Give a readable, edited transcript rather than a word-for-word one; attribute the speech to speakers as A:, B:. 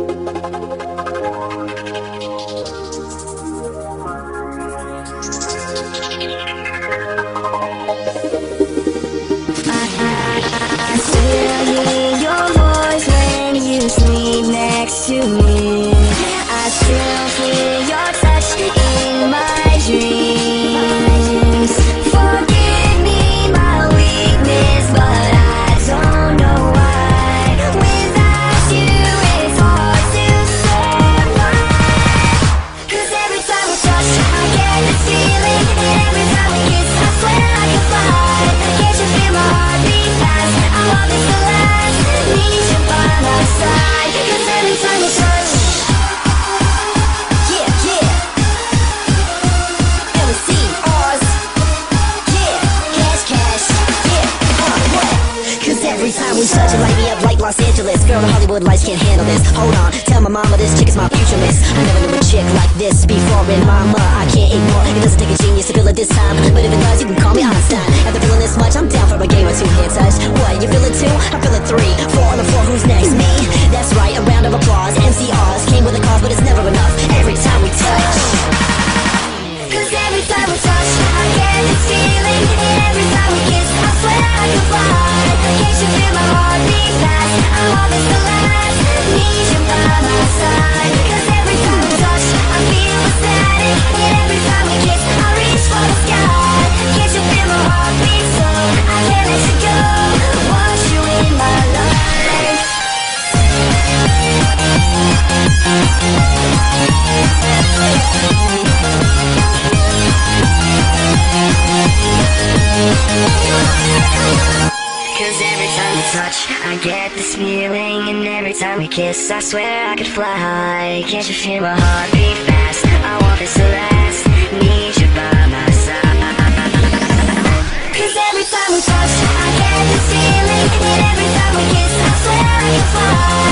A: I still hear your voice when you sleep next to me. I still feel your touch in my dreams. Forgive me my weakness, but I don't know why. Without you it's hard to say why. 'Cause every time we touch I get this feeling, and every time we kiss I swear I can fly. Can't you feel my heartbeat fast? I want this to last. Need you by my side. 'Cause every time we touch, yeah, yeah, LC, ours, yeah, cash, cash, yeah, what? 'Cause every time we touch it light me up like Los Angeles. Girl, the Hollywood lights can't handle this. Hold on, tell my mama this chick is my future miss. I never knew a chick like this before, and mama, I can't ignore. It doesn't take a genius to feel it this time, but if it does, you can call me Einstein. After feeling this much, I'm down for a game or two hand touch. What, you feel it too? I feel it 3, 4 on the floor, who's next? Me? That's right, a round of applause. MCRs came with a cause, but it's never enough. Every time we touch, 'cause every time we touch I get this feeling, and every time we kiss I swear I can fly. Can't you feel my heartbeat fast? I want this to last. Need you by my side. 'Cause every time we touch I feel ecstatic, and every time we kiss I reach for the sky. Can't you feel my heartbeat so I can't let you go? Want you in my life. 'Cause every time we touch I get this feeling, and every time we kiss I swear I could fly. Can't you feel my heartbeat fast? I want this to last. Need you by my side. 'Cause every time we touch I get this feeling, and every time we kiss I swear I can fly.